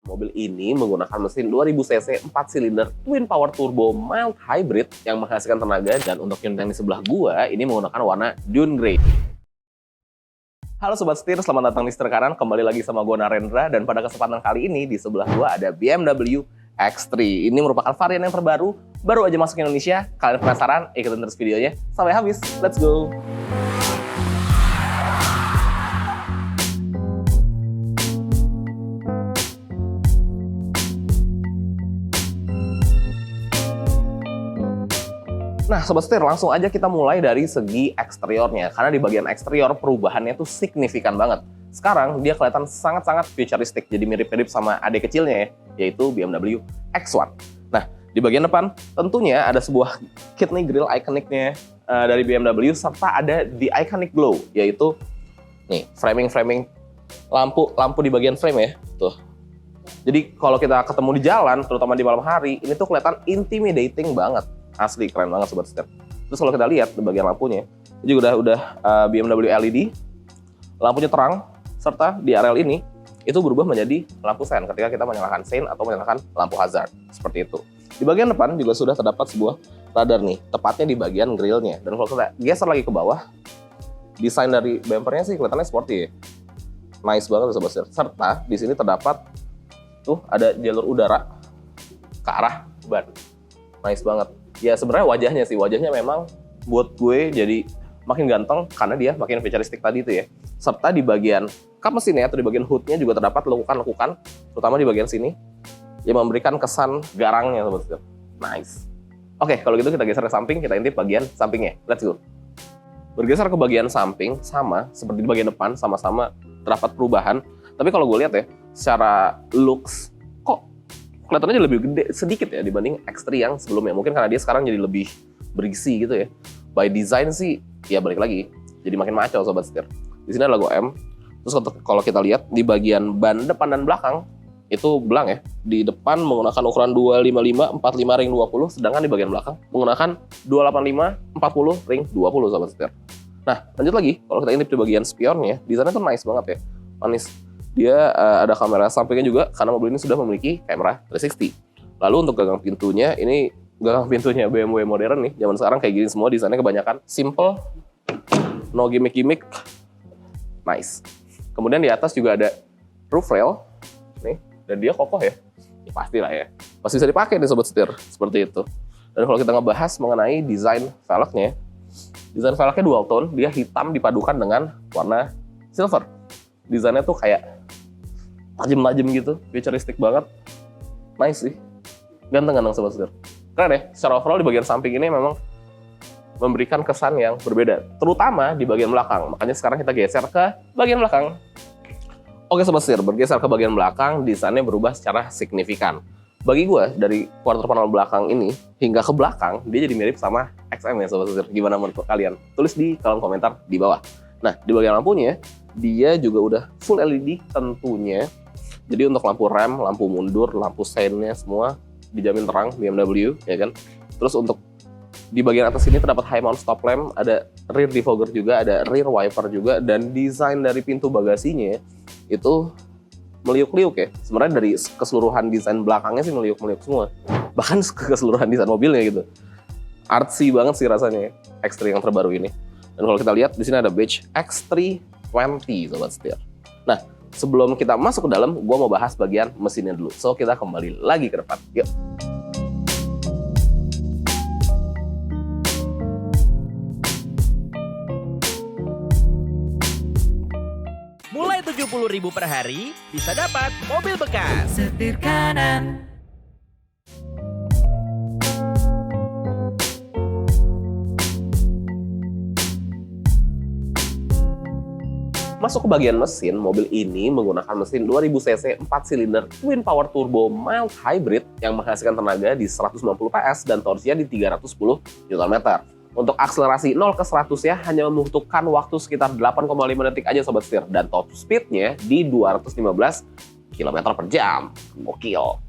Mobil ini menggunakan mesin 2000 cc 4 silinder twin power turbo mild hybrid yang menghasilkan tenaga, dan untuk unit yang di sebelah gua ini menggunakan warna dune grey. Halo Sobat Setir, selamat datang di Setir Kanan. Kembali lagi sama gua Narendra, dan pada kesempatan kali ini di sebelah gua ada BMW X3. Ini merupakan varian yang terbaru, baru aja masuk Indonesia. Kalian penasaran? Ikutin terus videonya sampai habis. Let's go! Nah, Sobat Setir, langsung aja kita mulai dari segi eksteriornya. Karena di bagian eksterior perubahannya tuh signifikan banget. Sekarang dia kelihatan sangat-sangat futuristik, jadi mirip-mirip sama adik kecilnya ya, yaitu BMW X1. Nah, di bagian depan tentunya ada sebuah kidney grille ikoniknya dari BMW, serta ada the iconic glow, yaitu nih framing lampu di bagian frame ya, tuh. Jadi kalau kita ketemu di jalan, terutama di malam hari, ini tuh kelihatan intimidating banget. Asli, keren banget Sobat Setir. Terus kalau kita lihat di bagian lampunya, ini juga udah BMW LED, lampunya terang, serta di areal ini, itu berubah menjadi lampu sein ketika kita menyalakan sein atau menyalakan lampu hazard, seperti itu. Di bagian depan juga sudah terdapat sebuah radar nih, tepatnya di bagian grillnya. Dan kalau kita geser lagi ke bawah, desain dari bumpernya sih kelihatannya sporty ya. Nice banget Sobat Setir. Serta di sini terdapat, tuh ada jalur udara ke arah ban. Nice banget. Ya sebenarnya wajahnya memang buat gue jadi makin ganteng karena dia makin futuristik tadi itu ya. Serta di bagian kap mesinnya atau di bagian hoodnya juga terdapat lekukan-lekukan, terutama di bagian sini, yang memberikan kesan garangnya Sobat Setir. Nice. Oke, kalau gitu kita geser ke samping, kita intip bagian sampingnya. Let's go. Bergeser ke bagian samping, sama seperti di bagian depan, sama-sama terdapat perubahan. Tapi kalau gue lihat ya, secara looks kelihatannya lebih gede sedikit ya dibanding X3 yang sebelumnya. Mungkin karena dia sekarang jadi lebih berisi gitu ya. By design sih, ya balik lagi, jadi makin maco Sobat Setir. Di sini ada logo M. Terus kalau kita lihat di bagian ban depan dan belakang, itu belang ya. Di depan menggunakan ukuran 255 45 ring 20, sedangkan di bagian belakang menggunakan 285 40 ring 20 Sobat Setir. Nah, lanjut lagi, kalau kita intip di bagian spionnya, desainnya tuh nice banget ya. Manis. Dia ada kamera sampingnya juga, karena mobil ini sudah memiliki kamera 360. Lalu untuk gagang pintunya, ini gagang pintunya BMW modern nih, zaman sekarang kayak gini semua, desainnya kebanyakan simple, no gimmick-gimmick, nice. Kemudian di atas juga ada roof rail, nih, dan dia kokoh ya, ya pasti lah ya, pasti bisa dipakai nih Sobat Setir, seperti itu. Dan kalau kita ngebahas mengenai desain velgnya dual tone, dia hitam dipadukan dengan warna silver. Desainnya tuh kayak tajam-tajam gitu, futuristik banget, nice sih, ganteng-ganteng Sobat Setir. Keren ya, secara overall di bagian samping ini memang memberikan kesan yang berbeda, terutama di bagian belakang. Makanya sekarang kita geser ke bagian belakang. Oke Sobat Setir, bergeser ke bagian belakang, desainnya berubah secara signifikan. Bagi gue, dari quarter panel belakang ini hingga ke belakang, dia jadi mirip sama XM ya Sobat Setir. Gimana menurut kalian? Tulis di kolom komentar di bawah. Nah, di bagian lampunya, dia juga udah full LED tentunya. Jadi untuk lampu rem, lampu mundur, lampu seinnya semua dijamin terang BMW, ya kan. Terus untuk di bagian atas ini terdapat high mount stop lamp, ada rear defogger juga, ada rear wiper juga, dan desain dari pintu bagasinya itu meliuk-liuk ya. Sebenarnya dari keseluruhan desain belakangnya sih meliuk-meliuk semua. Bahkan keseluruhan desain mobilnya gitu. Artsy banget sih rasanya X3 yang terbaru ini. Dan kalau kita lihat di sini ada badge X320 Sobat Setir. Nah, sebelum kita masuk ke dalam, gue mau bahas bagian mesinnya dulu. So, kita kembali lagi ke depan. Yuk. Mulai 70.000 per hari, bisa dapat mobil bekas. Setir Kanan. Masuk ke bagian mesin, mobil ini menggunakan mesin 2000 cc 4 silinder twin power turbo mild hybrid yang menghasilkan tenaga di 190 PS dan torsinya di 310 Nm. Untuk akselerasi 0 ke 100 ya hanya membutuhkan waktu sekitar 8,5 detik aja Sobat Setir, dan top speednya di 215 km per jam. Gokil.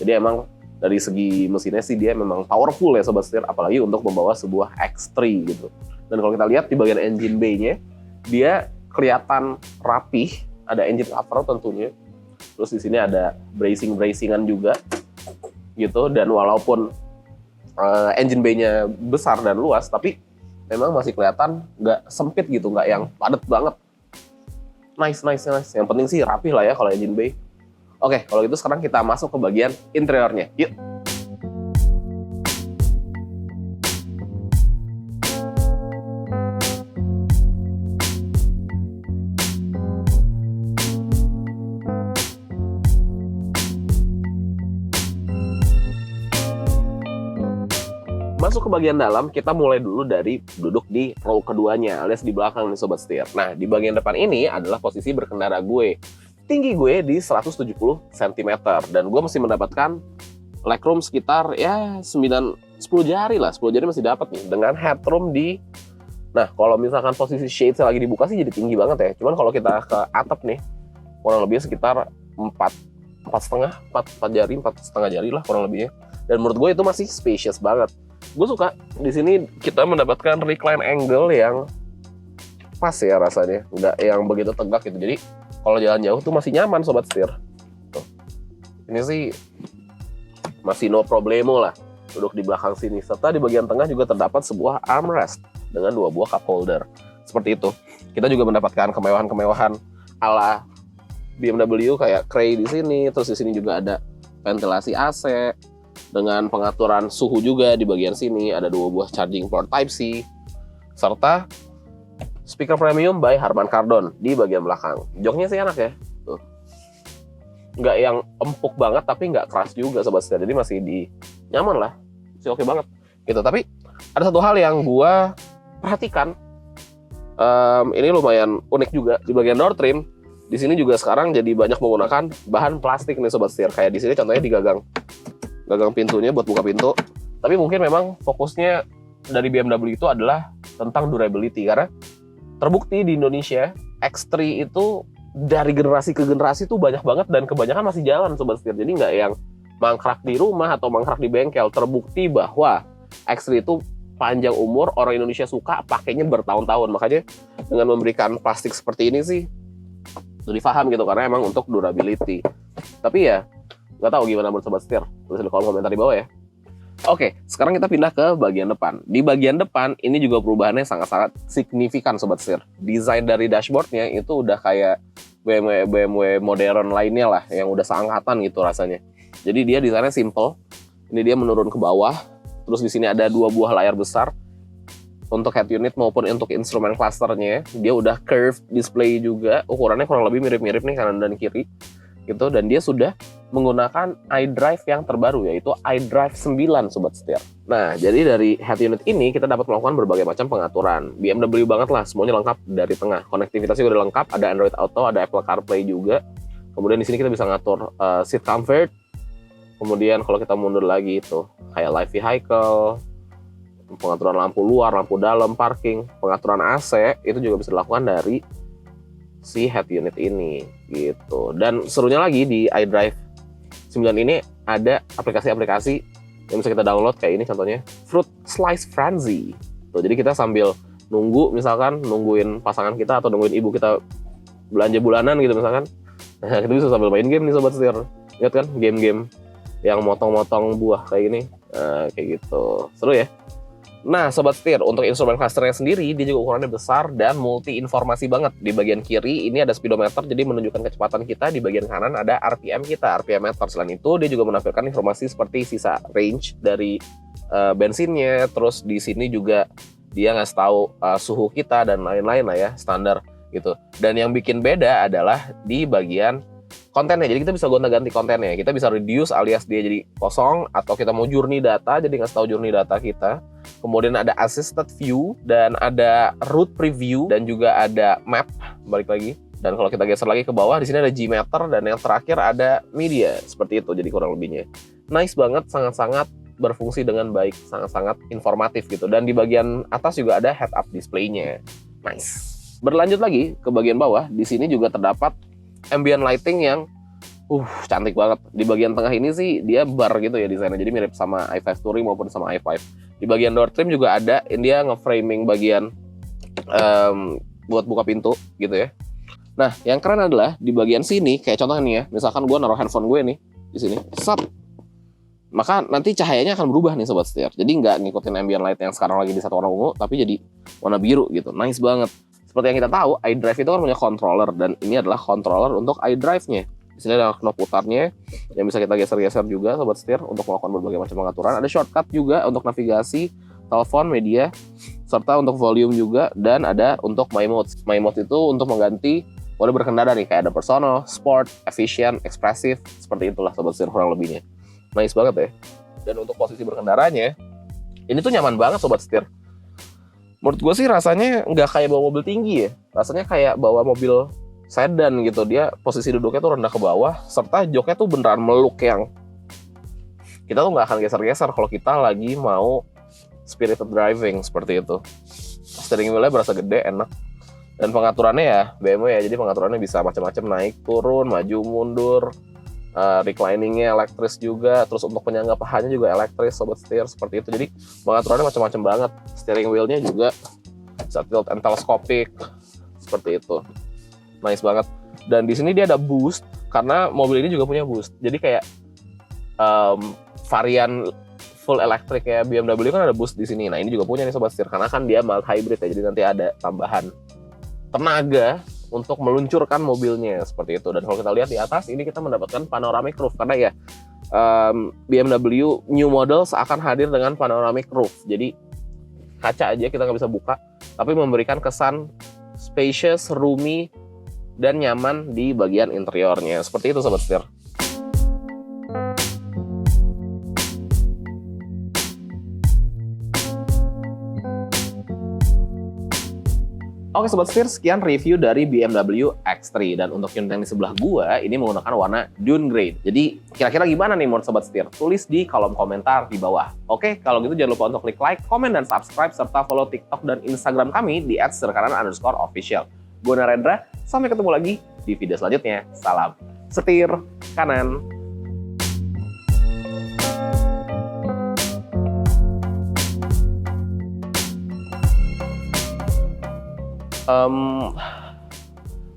Jadi emang dari segi mesinnya sih dia memang powerful ya Sobat Setir, apalagi untuk membawa sebuah X3 gitu. Dan kalau kita lihat di bagian engine bay-nya, dia kelihatan rapih, ada engine cover tentunya, Terus di sini ada bracingan juga gitu, dan walaupun engine bay-nya besar dan luas, tapi memang masih kelihatan nggak sempit gitu, nggak yang padat banget. Nice. Yang penting sih rapih lah ya kalau engine bay. Oke, kalau gitu sekarang kita masuk ke bagian interiornya. Yuk. Masuk ke bagian dalam, kita mulai dulu dari duduk di row keduanya, alias di belakang nih Sobat Setir. Nah, di bagian depan ini adalah posisi berkendara gue. Tinggi gue di 170 cm, dan gue mesti mendapatkan legroom sekitar ya 10 jari lah, 10 jari masih dapat nih, dengan headroom di... Nah, kalau misalkan posisi shades lagi dibuka sih jadi tinggi banget ya. Cuman kalau kita ke atap nih, kurang lebih sekitar 4,5 jari lah kurang lebihnya. Dan menurut gue itu masih spacious banget. Gue suka di sini kita mendapatkan recline angle yang pas ya rasanya, nggak yang begitu tegak gitu. Jadi kalau jalan jauh tuh masih nyaman Sobat Setir. Tuh. Ini sih masih no problemo lah duduk di belakang sini. Serta di bagian tengah juga terdapat sebuah armrest dengan 2 buah cup holder. Seperti itu. Kita juga mendapatkan kemewahan-kemewahan ala BMW kayak Cray di sini. Terus di sini juga ada ventilasi AC dengan pengaturan suhu juga di bagian sini. Ada 2 buah charging port Type-C, serta speaker premium by Harman Kardon di bagian belakang. Joknya sih enak ya, tuh. Nggak yang empuk banget tapi nggak keras juga Sobat Setir. Jadi masih nyaman lah, masih oke banget gitu. Tapi ada satu hal yang gua perhatikan, ini lumayan unik juga di bagian door trim. Di sini juga sekarang jadi banyak menggunakan bahan plastik nih Sobat Setir. Kayak di sini contohnya di gagang pintunya buat buka pintu. Tapi mungkin memang fokusnya dari BMW itu adalah tentang durability, karena terbukti di Indonesia X3 itu dari generasi ke generasi tuh banyak banget dan kebanyakan masih jalan Sobat Setir. Jadi nggak yang mangkrak di rumah atau mangkrak di bengkel. Terbukti bahwa X3 itu panjang umur, orang Indonesia suka pakainya bertahun-tahun. Makanya dengan memberikan plastik seperti ini sih lebih paham gitu, karena emang untuk durability. Tapi ya nggak tahu gimana menurut Sobat Setir, tulis di kolom komentar di bawah ya. Oke, sekarang kita pindah ke bagian depan. Di bagian depan ini juga perubahannya sangat-sangat signifikan Sobat Setir. Desain dari dashboardnya itu udah kayak BMW modern lainnya lah, yang udah seangkatan gitu rasanya. Jadi dia desainnya simple. Ini dia menurun ke bawah. Terus di sini ada 2 buah layar besar untuk head unit maupun untuk instrumen clusternya. Dia udah curved display juga. Ukurannya kurang lebih mirip-mirip nih kanan dan kiri gitu. Dan dia sudah menggunakan iDrive yang terbaru, yaitu iDrive 9 Sobat Setir. Nah, jadi dari head unit ini kita dapat melakukan berbagai macam pengaturan. BMW banget lah, semuanya lengkap dari tengah. Konektivitasnya udah lengkap, ada Android Auto, ada Apple CarPlay juga. Kemudian di sini kita bisa ngatur seat comfort. Kemudian kalau kita mundur lagi itu kayak live vehicle, pengaturan lampu luar, lampu dalam, parking, pengaturan AC itu juga bisa dilakukan dari si head unit ini gitu. Dan serunya lagi di iDrive 9 ini ada aplikasi-aplikasi yang bisa kita download kayak ini contohnya Fruit Slice Frenzy. Tuh, jadi kita sambil nunggu, misalkan nungguin pasangan kita atau nungguin ibu kita belanja bulanan gitu misalkan. Nah, kita bisa sambil main game nih Sobat Setir. Lihat kan game-game yang motong-motong buah kayak gini. Nah, kayak gitu. Seru ya? Nah, Sobat Setir, untuk instrumen clusternya sendiri, dia juga ukurannya besar dan multi-informasi banget. Di bagian kiri, ini ada speedometer, jadi menunjukkan kecepatan kita. Di bagian kanan ada RPM kita, RPM meter. Selain itu, dia juga menampilkan informasi seperti sisa range dari bensinnya. Terus di sini juga dia ngasih tahu suhu kita dan lain-lain lah ya, standar gitu. Dan yang bikin beda adalah di bagian kontennya. Jadi kita bisa gonta-ganti kontennya. Kita bisa reduce alias dia jadi kosong, atau kita mau journey data, jadi ngasih tahu journey data kita. Kemudian ada assisted view, dan ada route preview, dan juga ada map, balik lagi. Dan kalau kita geser lagi ke bawah, di sini ada G-meter, dan yang terakhir ada media, seperti itu. Jadi kurang lebihnya nice banget, sangat-sangat berfungsi dengan baik, sangat-sangat informatif gitu. Dan di bagian atas juga ada head-up display-nya, nice. Berlanjut lagi ke bagian bawah, di sini juga terdapat ambient lighting yang cantik banget. Di bagian tengah ini sih dia bar gitu ya desainnya, jadi mirip sama i5 Touring maupun sama i5. Di bagian door trim juga ada, dia nge-framing bagian buat buka pintu gitu ya. Nah, yang keren adalah di bagian sini, kayak contohnya nih ya, misalkan gue naruh handphone gue nih di sini, set, maka nanti cahayanya akan berubah nih sobat setir. Jadi nggak ngikutin ambient light yang sekarang lagi di satu warna ungu, tapi jadi warna biru gitu. Nice banget. Seperti yang kita tahu, iDrive itu kan punya controller, dan ini adalah controller untuk iDrive-nya. Di sini ada knob putarnya yang bisa kita geser-geser juga sobat setir untuk melakukan berbagai macam pengaturan. Ada shortcut juga untuk navigasi, telepon, media, serta untuk volume juga, dan ada untuk My Mode. My Mode itu untuk mengganti mode berkendara nih, kayak ada personal, sport, efficient, ekspresif, seperti itulah sobat setir kurang lebihnya. Nice banget ya. Dan untuk posisi berkendaranya, ini tuh nyaman banget sobat setir. Menurut gue sih rasanya nggak kayak bawa mobil tinggi ya. Rasanya kayak bawa mobil sedan gitu. Dia posisi duduknya tuh rendah ke bawah, serta joknya tuh beneran meluk yang kita tuh nggak akan geser-geser kalau kita lagi mau spirited driving seperti itu. Steering wheel-nya berasa gede, enak. Dan pengaturannya ya BMW ya, jadi pengaturannya bisa macam-macam, naik, turun, maju, mundur, reclining-nya elektris juga, terus untuk penyangga pahanya juga elektris sobat setir, seperti itu. Jadi pengaturannya macam-macam banget. Steering wheel-nya juga bisa tilt and telescopic, seperti itu. Nice banget. Dan di sini dia ada boost, karena mobil ini juga punya boost. Jadi kayak varian full elektrik ya BMW kan ada boost di sini. Nah ini juga punya nih sobat setir, karena kan dia mild hybrid ya, jadi nanti ada tambahan tenaga untuk meluncurkan mobilnya seperti itu. Dan kalau kita lihat di atas ini kita mendapatkan panoramic roof, karena ya BMW new models akan hadir dengan panoramic roof. Jadi kaca aja kita nggak bisa buka, tapi memberikan kesan spacious, roomy, dan nyaman di bagian interiornya. Seperti itu sobat setir. Oke sobat setir, sekian review dari BMW X3, dan untuk unit yang di sebelah gua ini menggunakan warna Dune Grey. Jadi kira-kira gimana nih menurut sobat setir? Tulis di kolom komentar di bawah. Oke, kalau gitu jangan lupa untuk klik like, komen, dan subscribe, serta follow TikTok dan Instagram kami di @setirkanan_official. Gua Narendra, sampai ketemu lagi di video selanjutnya. Salam setir kanan.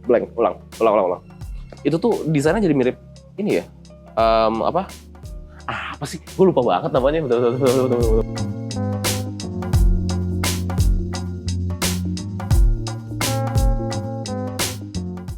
Ulang. Itu tuh desainnya jadi mirip ini ya. Apa sih? Gue lupa banget namanya. Betul.